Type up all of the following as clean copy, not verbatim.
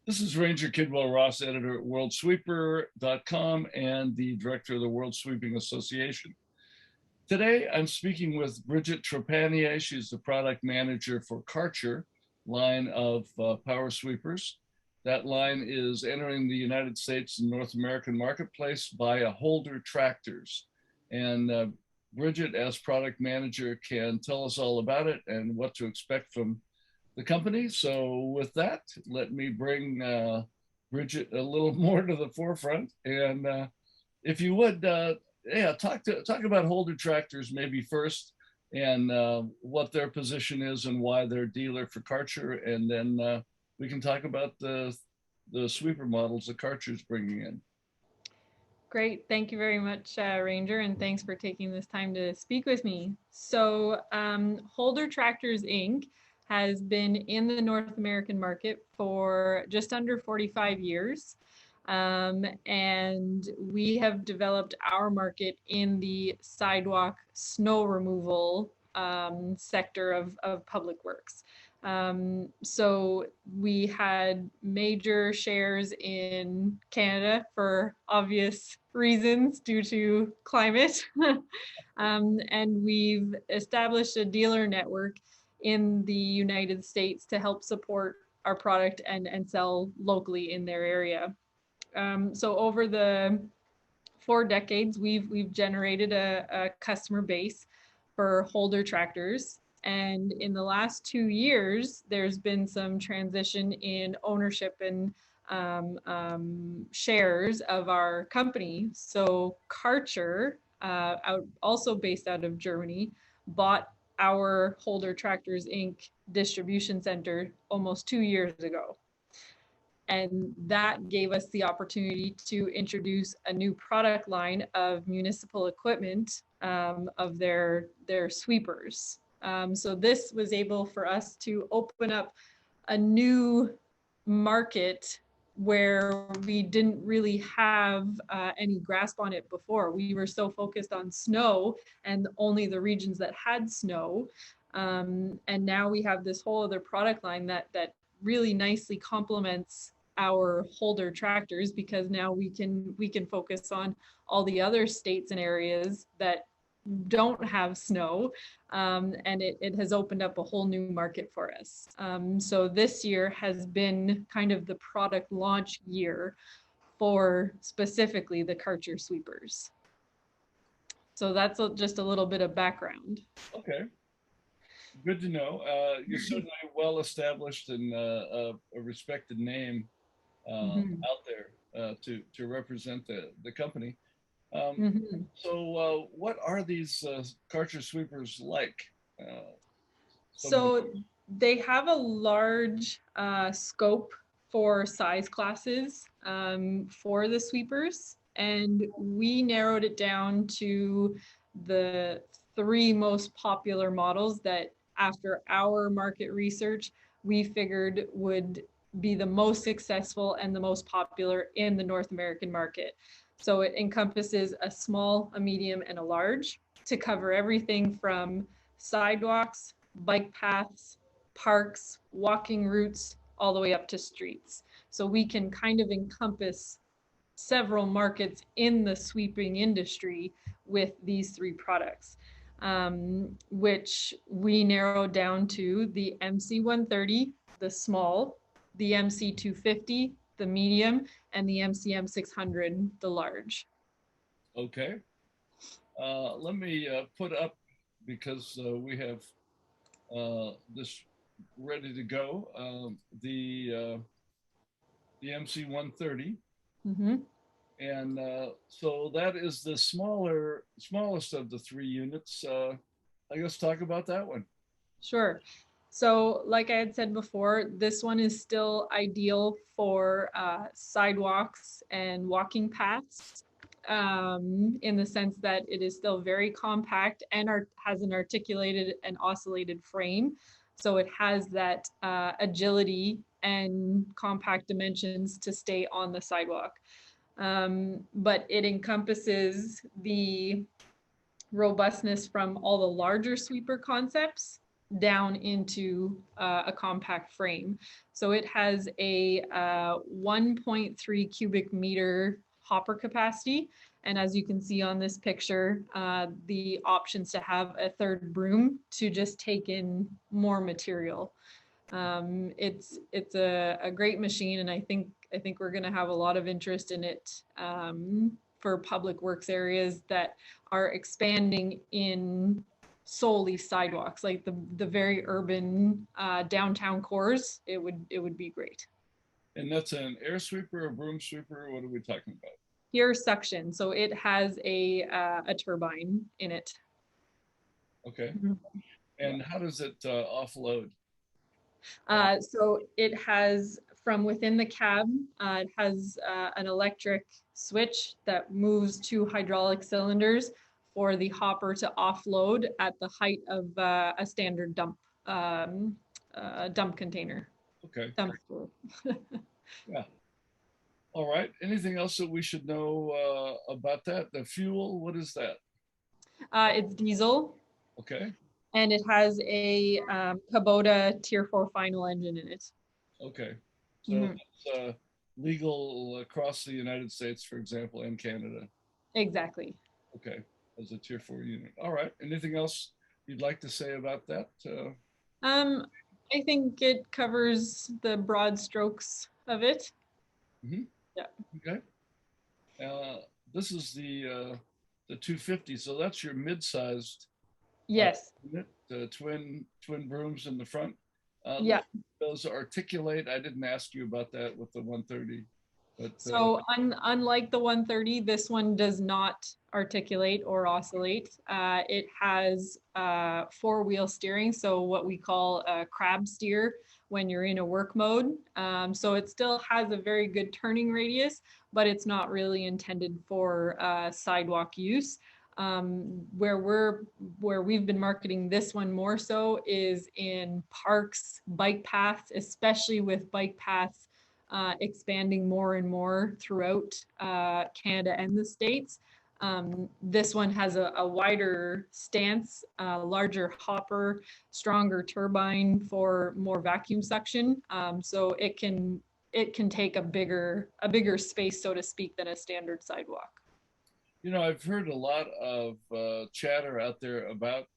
This is Ranger Kidwell-Ross, editor at worldsweeper.com and the director of the World Sweeping Association. Today, I'm speaking with Bridget Trepanier. She's the product manager for Karcher line of power sweepers. That line is entering the United States and North American marketplace via Holder tractors. And Bridget, as product manager, can tell us all about it and what to expect from the company. So with that, let me bring Bridget a little more to the forefront. And if you would, talk about Holder Tractors maybe first, and what their position is and why they're dealer for Karcher, and then we can talk about the sweeper models that Karcher's bringing in. Great. Thank you very much, Ranger, and thanks for taking this time to speak with me. So Holder Tractors, Inc. has been in the North American market for just under 45 years. And we have developed our market in the sidewalk snow removal sector of public works. So we had major shares in Canada for obvious reasons due to climate. And we've established a dealer network in the United States to help support our product and sell locally in their area. So over the 4 decades, we've generated a customer base for Holder tractors. And in the last 2 years, there's been some transition in ownership and shares of our company. So Karcher, also based out of Germany, bought our Holder Tractors Inc. distribution center almost 2 years ago. And that gave us the opportunity to introduce a new product line of municipal equipment of their sweepers. So this was able for us to open up a new market where we didn't really have any grasp on it before. We were so focused on snow and only the regions that had snow. And now we have this whole other product line that really nicely complements our Holder tractors, because now we can focus on all the other states and areas that don't have snow, and it has opened up a whole new market for us. So this year has been kind of the product launch year for specifically the Karcher sweepers. So that's just a little bit of background. Okay. Good to know. You're certainly well established and a respected name out there to represent the company. So what are these Karcher sweepers like? So they have a large scope for size classes for the sweepers, and we narrowed it down to the 3 most popular models that, after our market research, we figured would be the most successful and the most popular in the North American market. So it encompasses a small, a medium, and a large to cover everything from sidewalks, bike paths, parks, walking routes, all the way up to streets. So we can kind of encompass several markets in the sweeping industry with these 3 products, which we narrowed down to the MC130, the small, the MC250, the medium, and the MCM 600, the large. Okay. Let me put up, because we have this ready to go, the MC130. And so that is the smallest of the 3 units. I guess talk about that one. Sure. So like I had said before, this one is still ideal for sidewalks and walking paths, in the sense that it is still very compact and has an articulated and oscillated frame. So it has that agility and compact dimensions to stay on the sidewalk. But it encompasses the robustness from all the larger sweeper concepts, down into a compact frame. So it has a 1.3 cubic meter hopper capacity. And as you can see on this picture, the options to have a third broom to just take in more material. It's a great machine, and I think we're going to have a lot of interest in it for public works areas that are expanding in solely sidewalks, like the very urban downtown cores. It would be great. And that's an air sweeper, a broom sweeper? What are we talking about? Pure suction, so it has a turbine in it. Okay. And how does it offload? So it has, from within the cab, it has an electric switch that moves two hydraulic cylinders for the hopper to offload at the height of a standard dump container. Okay. Dump store. Yeah. All right. Anything else that we should know about that? The fuel, what is that? It's diesel. Okay. And it has a Kubota Tier 4 final engine in it. Okay. So it's legal across the United States, for example, and Canada. Exactly. Okay. As a Tier 4 unit. All right. Anything else you'd like to say about that? I think it covers the broad strokes of it. Mm-hmm. Yeah. Okay. This is the 250. So that's your mid-sized. Yes. Unit, twin brooms in the front. Yeah. Those articulate. I didn't ask you about that with the 130. But, so unlike the 130, this one does not articulate or oscillate. It has four-wheel steering, so what we call a crab steer when you're in a work mode. So it still has a very good turning radius, but it's not really intended for sidewalk use. Where we've been marketing this one more so is in parks, bike paths, especially with bike paths expanding more and more throughout Canada and the States. This one has a wider stance, larger hopper, stronger turbine for more vacuum suction. So it can take a bigger space, so to speak, than a standard sidewalk. You know, I've heard a lot of chatter out there about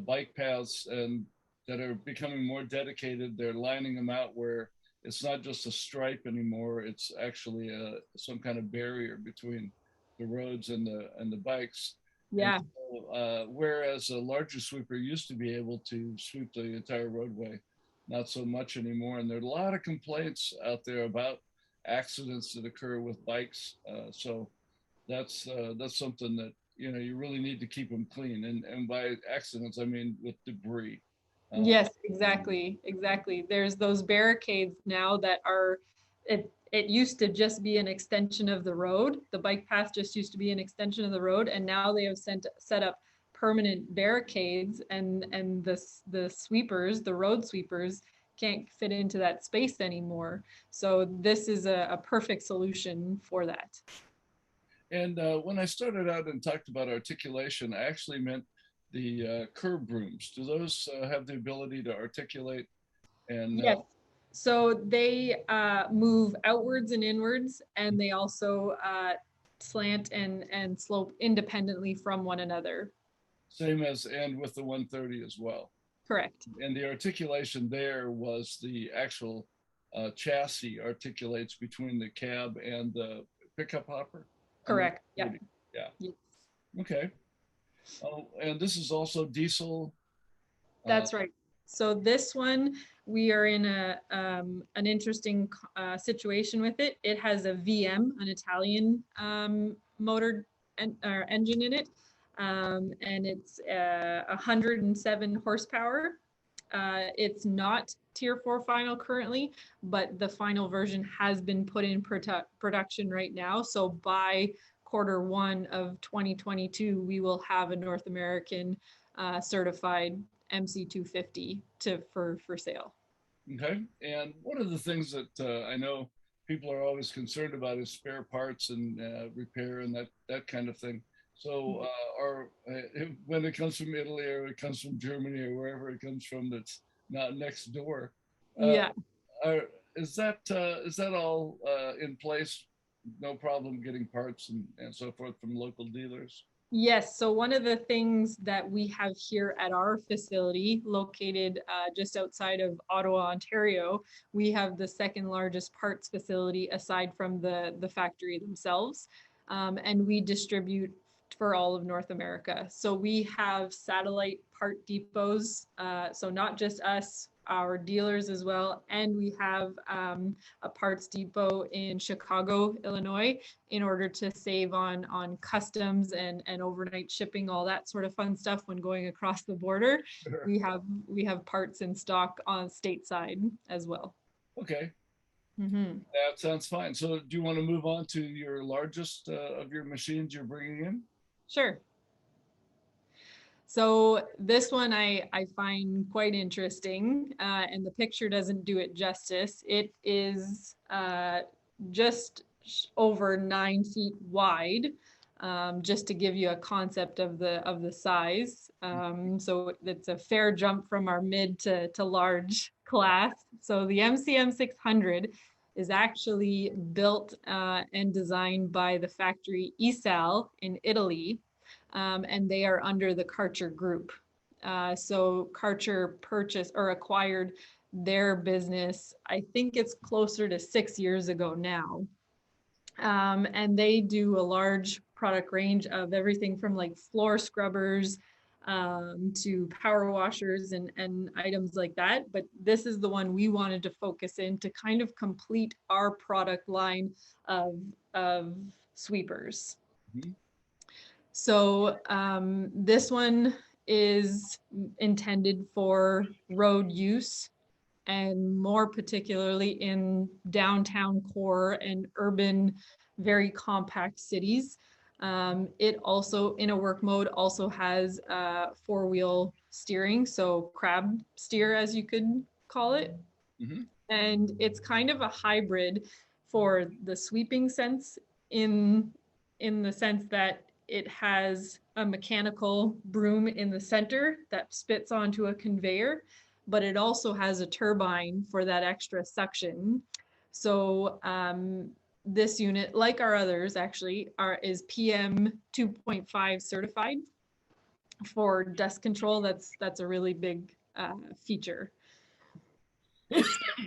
bike paths and that are becoming more dedicated. They're lining them out where it's not just a stripe anymore. It's actually some kind of barrier between the roads and the bikes. Yeah. So, whereas a larger sweeper used to be able to sweep the entire roadway, not so much anymore. And there are a lot of complaints out there about accidents that occur with bikes. So that's something that you really need to keep them clean. And by accidents, I mean with debris. Yes, exactly. There's those barricades now that are, it used to just be an extension of the road. The bike path just used to be an extension of the road, and now they have set up permanent barricades, and the sweepers, the road sweepers, can't fit into that space anymore. So this is a perfect solution for that. And when I started out and talked about articulation, I actually meant the curb brooms. Do those have the ability to articulate? And yes. So they move outwards and inwards, and they also slant and slope independently from one another. Same as, and with the 130 as well. Correct. And the articulation there was the actual chassis articulates between the cab and the pickup hopper. Correct. Yeah. Yeah. Yes. Okay. Oh, and this is also diesel. That's right. So this one, we are in an interesting situation with it. It has a VM, an Italian motor engine in it, and it's 107 horsepower. It's not Tier 4 final currently, but the final version has been put in production right now. So by Q1 of 2022, we will have a North American certified MC250 for sale. Okay. And one of the things that I know people are always concerned about is spare parts and repair and that kind of thing. So when it comes from Italy or it comes from Germany or wherever it comes from that's not next door. Uh, Yeah. are, is that all in place? No problem getting parts and so forth from local dealers? Yes, so one of the things that we have here at our facility, located just outside of Ottawa, Ontario, we have the second largest parts facility aside from the factory themselves. And we distribute for all of North America. So we have satellite part depots, so not just us, our dealers as well. And we have a parts depot in Chicago, Illinois, in order to save on customs and overnight shipping, all that sort of fun stuff when going across the border. Sure. We have parts in stock on stateside as well. Okay, Mm-hmm. that sounds fine. So do you want to move on to your largest of your machines you're bringing in? Sure. So this one I find quite interesting, and the picture doesn't do it justice. It is just over 9 feet wide, just to give you a concept of the size. So it's a fair jump from our mid to large class. So the MCM 600 is actually built and designed by the factory ESAL in Italy, and they are under the Karcher group. So Karcher purchased or acquired their business, I think it's closer to 6 years ago now. And they do a large product range of everything from like floor scrubbers to power washers and items like that. But this is the one we wanted to focus in to kind of complete our product line of sweepers. Mm-hmm. So this one is intended for road use, and more particularly in downtown core and urban, very compact cities. It also, in a work mode, also has four-wheel steering, so crab steer, as you could call it. Mm-hmm. And it's kind of a hybrid for the sweeping sense, in the sense that it has a mechanical broom in the center that spits onto a conveyor, but it also has a turbine for that extra suction. So this unit, like our others actually, is PM 2.5 certified for dust control. That's a really big feature,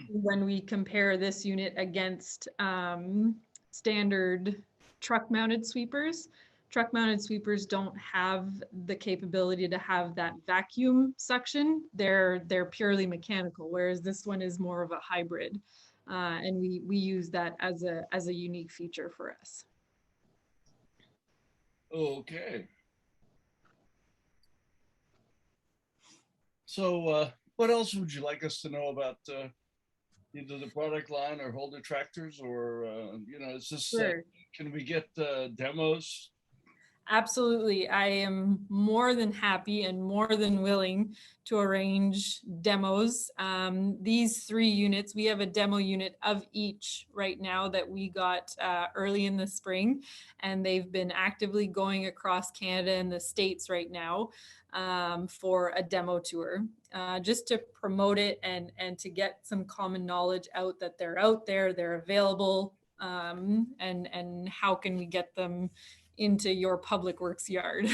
when we compare this unit against standard truck mounted sweepers. Truck mounted sweepers don't have the capability to have that vacuum suction. They're purely mechanical, whereas this one is more of a hybrid. And we use that as a unique feature for us. Okay. So what else would you like us to know about either the product line or holder tractors, or is this Sure. can we get demos? Absolutely. I am more than happy and more than willing to arrange demos. These three units, we have a demo unit of each right now that we got early in the spring, and they've been actively going across Canada and the States right now for a demo tour, just to promote it and to get some common knowledge out that they're out there, they're available, and how can we get them into your public works yard.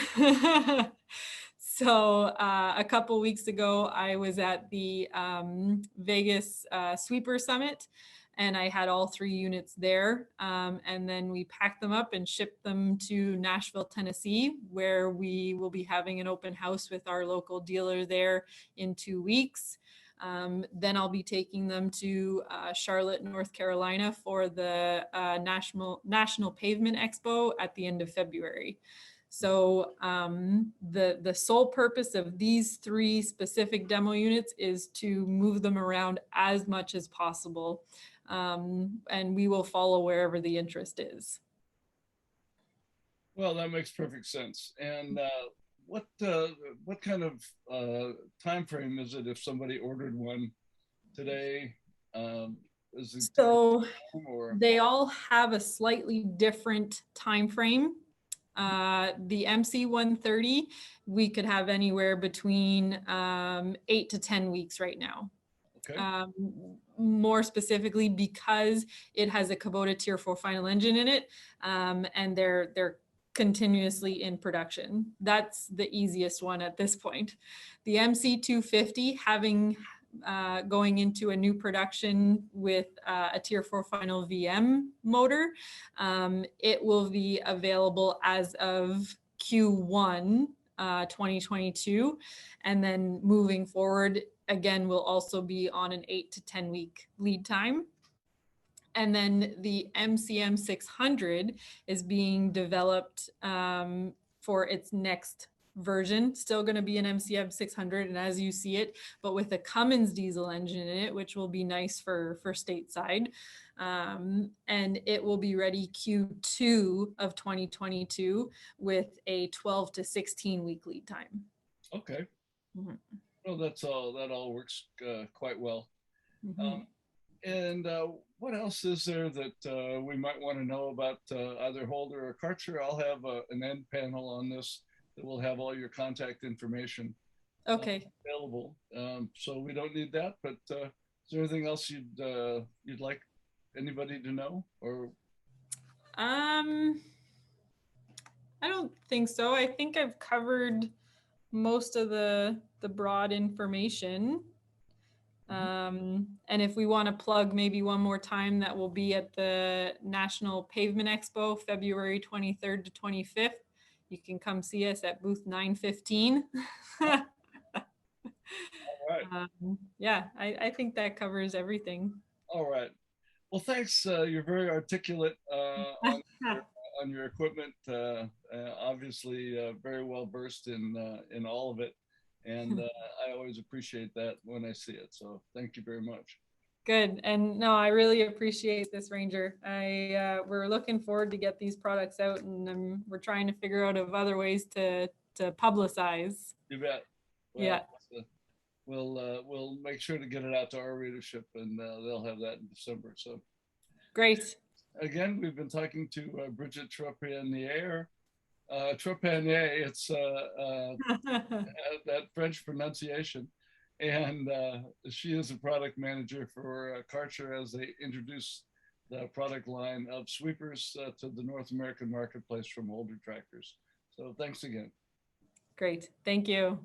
So a couple weeks ago, I was at the Vegas Sweeper Summit, and I had all three units there. And then we packed them up and shipped them to Nashville, Tennessee, where we will be having an open house with our local dealer there in 2 weeks. Then I'll be taking them to Charlotte, North Carolina for the National Pavement Expo at the end of February. So the sole purpose of these three specific demo units is to move them around as much as possible. And we will follow wherever the interest is. Well, that makes perfect sense. And what kind of time frame is it if somebody ordered one today? Is it So or they all have a slightly different time frame. The MC 130, we could have anywhere between 8 to 10 weeks right now. Okay. More specifically, because it has a Kubota Tier 4 final engine in it, and they're continuously in production. That's the easiest one at this point. The MC 250, having going into a new production with a Tier 4 final VM motor, it will be available as of Q1 2022, and then moving forward, again, will also be on an 8 to 10 week lead time. And then the MCM 600 is being developed for its next version, still going to be an MCM 600, and as you see it, but with a Cummins diesel engine in it, which will be nice for stateside. And it will be ready Q2 of 2022 with a 12 to 16 week lead time. Okay. Mm-hmm. Well, that all works quite well. Mm-hmm. And what else is there that we might want to know about either Holder or Karcher? I'll have an end panel on this that will have all your contact information available. So we don't need that, but is there anything else you'd like anybody to know? Or I don't think so. I think I've covered most of the broad information. And if we want to plug maybe one more time, that will be at the National Pavement Expo, February 23rd to 25th. You can come see us at booth 915. All right. Yeah, I think that covers everything. All right. Well, thanks. You're very articulate on your equipment. Obviously, very well versed in all of it. And I always appreciate that when I see it. So thank you very much. Good. And no, I really appreciate this, Ranger. We're looking forward to get these products out, and we're trying to figure out of other ways to publicize. You bet. Well, yeah. We'll make sure to get it out to our readership, and they'll have that in December. So great. Again, we've been talking to Bridget Trepanier. Trepanier, it's that French pronunciation. And she is a product manager for Karcher as they introduce the product line of sweepers to the North American marketplace from Holder tractors. So thanks again. Great. Thank you.